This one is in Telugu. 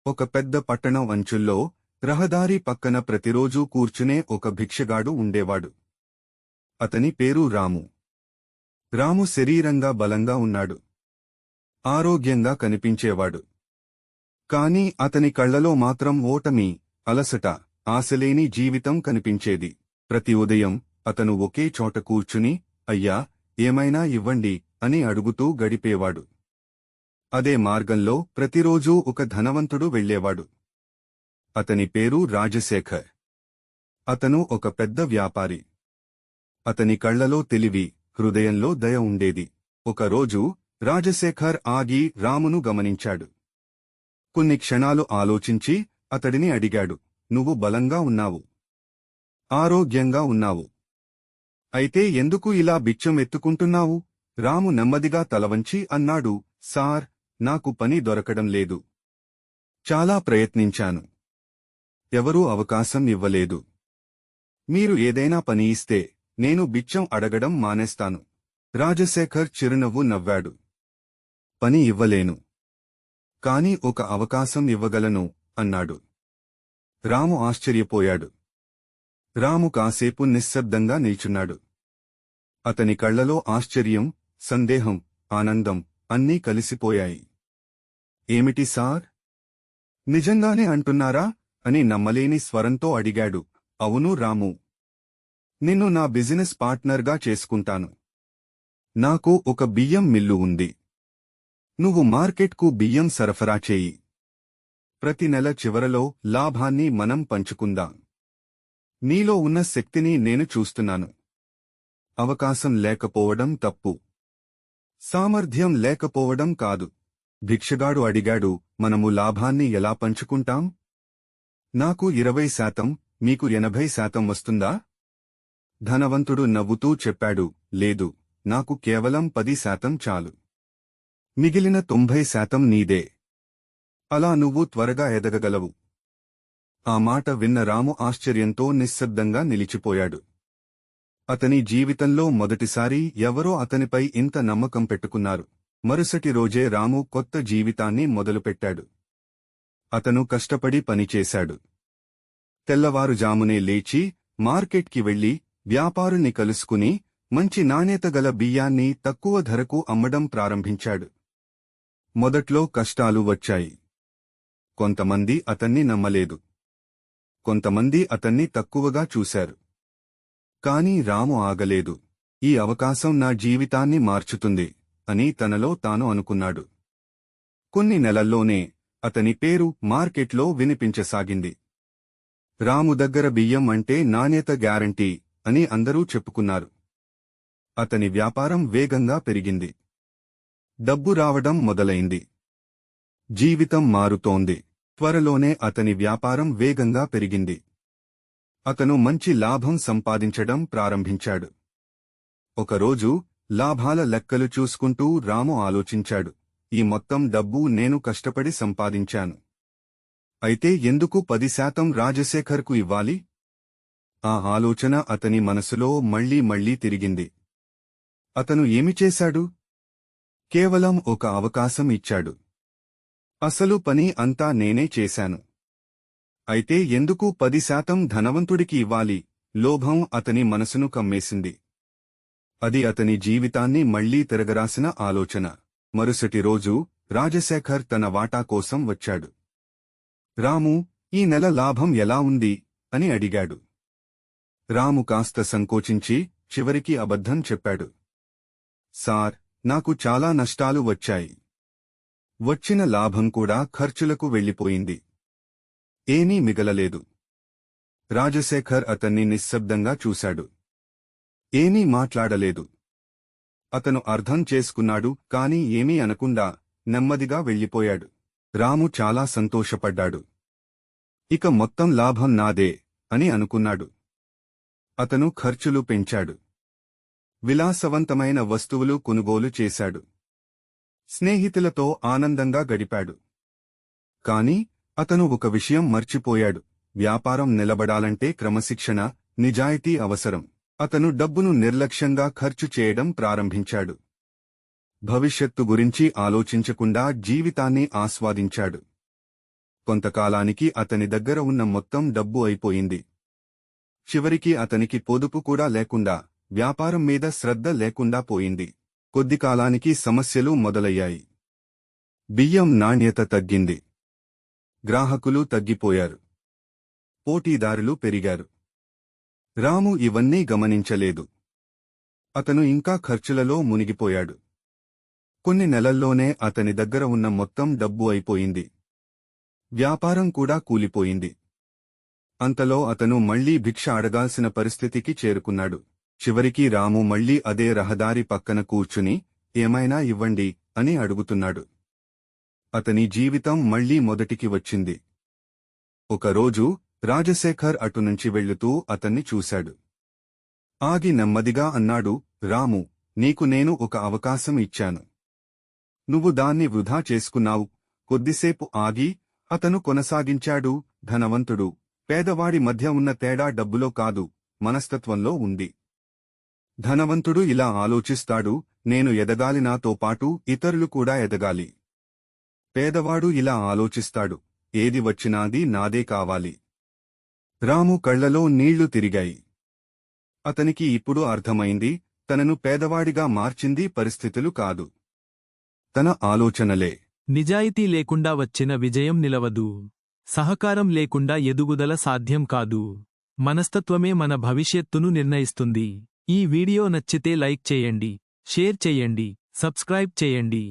ఒక పెద్ద పట్టణం అంచుల్లో రహదారి పక్కన ప్రతిరోజూ కూర్చునే ఒక భిక్షగాడు ఉండేవాడు. అతని పేరు రాము. రాము శరీరంగా బలంగా ఉన్నాడు. ఆరోగ్యంగా కనిపించేవాడు. కాని అతని కళ్లలో మాత్రం ఓటమి, అలసట, ఆశలేని జీవితం కనిపించేది. ప్రతి ఉదయం అతను ఒకే చోట కూర్చుని, అయ్యా, ఏమైనా ఇవ్వండి అని అడుగుతూ గడిపేవాడు. అదే మార్గంలో ప్రతిరోజూ ఒక ధనవంతుడు వెళ్లేవాడు. అతని పేరు రాజశేఖర్. అతను ఒక పెద్ద వ్యాపారి. అతని కళ్లలో తెలివి, హృదయంలో దయ ఉండేది. ఒకరోజు రాజశేఖర్ ఆగి రామును గమనించాడు. కొన్ని క్షణాలు ఆలోచించి అతడిని అడిగాడు, నువ్వు బలంగా ఉన్నావు, ఆరోగ్యంగా ఉన్నావు. అయితే ఎందుకు ఇలా బిచ్చం ఎత్తుకుంటున్నావు? రాము నెమ్మదిగా తలవంచి అన్నాడు, సార్, నాకు పని దొరకడం లేదు. చాలా ప్రయత్నించాను. ఎవరూ అవకాశం ఇవ్వలేదు. మీరు ఏదైనా పని ఇస్తే నేను బిచ్చం అడగడం మానేస్తాను. రాజశేఖర్ చిరునవ్వు నవ్వాడు. పని ఇవ్వలేను, కాని ఒక అవకాశం ఇవ్వగలను అన్నాడు. రాము ఆశ్చర్యపోయాడు. రాము కాసేపు నిశ్శబ్దంగా నిల్చున్నాడు. అతని కళ్లలో ఆశ్చర్యం, సందేహం, ఆనందం అన్నీ కలిసిపోయాయి. ఏమిటి సార్? నిజంగానే అంటున్నారా అని నమ్మలేని స్వరంతో అడిగాడు. అవును రాము, నిన్ను నా బిజినెస్ పార్ట్నర్గా చేసుకుంటాను. నాకు ఒక బియ్యం మిల్లు ఉంది. నువ్వు మార్కెట్కు బియ్యం సరఫరా చేయి. ప్రతి నెల చివరలో లాభాన్ని మనం పంచుకుందాం. నీలో ఉన్న శక్తిని నేను చూస్తున్నాను. అవకాశం లేకపోవడం తప్పు, సామర్థ్యం లేకపోవడం కాదు. భిక్షగాడు అడిగాడు, మనము లాభాన్ని ఎలా పంచుకుంటాం? నాకు 20%, మీకు 80% వస్తుందా? ధనవంతుడు నవ్వుతూ చెప్పాడు, లేదు, నాకు కేవలం 10% చాలు. మిగిలిన 90% నీదే. అలా నువ్వు త్వరగా ఎదగగలవు. ఆ మాట విన్న రాము ఆశ్చర్యంతో నిశ్శబ్దంగా నిలిచిపోయాడు. అతని జీవితంలో మొదటిసారి ఎవరో అతనిపై ఇంత నమ్మకం పెట్టుకున్నారు. మరుసటి రోజే రాము కొత్త జీవితాన్ని మొదలుపెట్టాడు. అతను కష్టపడి పనిచేశాడు. తెల్లవారుజామునే లేచి మార్కెట్కి వెళ్లి వ్యాపారుని కలుసుకుని మంచి నాణ్యత గల బియ్యాన్ని తక్కువ ధరకు అమ్మడం ప్రారంభించాడు. మొదట్లో కష్టాలు వచ్చాయి. కొంతమంది అతన్ని నమ్మలేదు. కొంతమంది అతన్ని తక్కువగా చూశారు. కాని రాము ఆగలేదు. ఈ అవకాశం నా జీవితాన్ని మార్చుతుంది అని తనలో తాను అనుకున్నాడు. కొన్ని నెలల్లోనే అతని పేరు మార్కెట్లో వినిపించసాగింది. రాము దగ్గర బియ్యం అంటే నాణ్యత గ్యారంటీ అని అందరూ చెప్పుకున్నారు. అతని వ్యాపారం వేగంగా పెరిగింది. డబ్బు రావడం మొదలైంది. జీవితం మారుతోంది. త్వరలోనే అతని వ్యాపారం వేగంగా పెరిగింది. అతను మంచి లాభం సంపాదించడం ప్రారంభించాడు. ఒకరోజు లాభాల లెక్కలు చూసుకుంటూ రాము ఆలోచించాడు, ఈ మొత్తం డబ్బు నేను కష్టపడి సంపాదించాను. అయితే ఎందుకు 10% రాజశేఖర్కు ఇవ్వాలి? ఆ ఆలోచన అతని మనసులో మళ్లీ మళ్లీ తిరిగింది. అతను ఏమి చేశాడు? కేవలం ఒక అవకాశం ఇచ్చాడు. అసలు పని అంతా నేనే చేశాను. అయితే ఎందుకు 10% ధనవంతుడికి ఇవ్వాలి? లోభం అతని మనసును కమ్మేసింది. అది అతని జీవితాన్ని మళ్లీ తిరగరాసిన ఆలోచన. మరుసటి రోజు రాజశేఖర్ తన వాటా కోసం వచ్చాడు. రాము, ఈ నెల లాభం ఎలా ఉంది అని అడిగాడు. రాము కాస్త సంకోచించి చివరికి అబద్ధం చెప్పాడు. సార్, నాకు చాలా నష్టాలు వచ్చాయి. వచ్చిన లాభం కూడా ఖర్చులకు వెళ్లిపోయింది. ఏమీ మిగలలేదు. రాజశేఖర్ అతన్ని నిశ్శబ్దంగా చూశాడు. ఏమీ మాట్లాడలేదు. అతను అర్థం చేసుకున్నాడు, కాని ఏమీ అనకుండా నెమ్మదిగా వెళ్లిపోయాడు. రాము చాలా సంతోషపడ్డాడు. ఇక మొత్తం లాభం నాదే అని అనుకున్నాడు. అతను ఖర్చులు పెంచాడు. విలాసవంతమైన వస్తువులు కొనుగోలు చేశాడు. స్నేహితులతో ఆనందంగా గడిపాడు. కాని అతను ఒక విషయం మర్చిపోయాడు. వ్యాపారం నిలబడాలంటే క్రమశిక్షణ, నిజాయితీ అవసరం. అతను డబ్బును నిర్లక్ష్యంగా ఖర్చు చేయడం ప్రారంభించాడు. భవిష్యత్తు గురించి ఆలోచించకుండా జీవితాన్ని ఆస్వాదించాడు. కొంతకాలానికి అతని దగ్గర ఉన్న మొత్తం డబ్బు అయిపోయింది. చివరికి అతనికి పొదుపు కూడా లేకుండా, వ్యాపారం మీద శ్రద్ధ లేకుండా పోయింది. కొద్ది కాలానికి సమస్యలు మొదలయ్యాయి. బియ్యం నాణ్యత తగ్గింది. గ్రాహకులు తగ్గిపోయారు. పోటీదారులు పెరిగారు. రాము ఇవన్నీ గమనించలేదు. అతను ఇంకా ఖర్చులలో మునిగిపోయాడు. కొన్ని నెలల్లోనే అతని దగ్గర ఉన్న మొత్తం డబ్బు అయిపోయింది. వ్యాపారం కూడా కూలిపోయింది. అంతలో అతను మళ్లీ భిక్ష అడగాల్సిన పరిస్థితికి చేరుకున్నాడు. చివరికి రాము మళ్లీ అదే రహదారి పక్కన కూర్చుని, ఏమైనా ఇవ్వండి అని అడుగుతున్నాడు. అతని జీవితం మళ్లీ మొదటికి వచ్చింది. ఒకరోజు రాజశేఖర్ అటునుంచి వెళ్లుతూ అతన్ని చూశాడు. ఆగి నెమ్మదిగా అన్నాడు, రాము, నీకు నేను ఒక అవకాశం ఇచ్చాను. నువ్వు దాన్ని వృధా చేసుకున్నావు. కొద్దిసేపు ఆగి అతను కొనసాగించాడు, ధనవంతుడు, పేదవాడి మధ్య ఉన్న తేడా డబ్బులో కాదు, మనస్తత్వంలో ఉంది. ధనవంతుడు ఇలా ఆలోచిస్తాడు, నేను ఎదగాలి, నాతో పాటు ఇతరులు కూడా ఎదగాలి. పేదవాడు ఇలా ఆలోచిస్తాడు, ఏది వచ్చినాది నాదే కావాలి. రాము కళ్లలో నీళ్లు తిరిగాయి. అతనికి ఇప్పుడు అర్థమైంది, తనను పేదవాడిగా మార్చింది పరిస్థితులు కాదు, తన ఆలోచనలే. నిజాయితీ లేకుండా వచ్చిన విజయం నిలవదు. సహకారం లేకుండా ఎదుగుదల సాధ్యం కాదు. మనస్తత్వమే మన భవిష్యత్తును నిర్ణయిస్తుంది. ఈ వీడియో నచ్చితే లైక్ చేయండి, షేర్ చేయండి, సబ్స్క్రైబ్ చేయండి.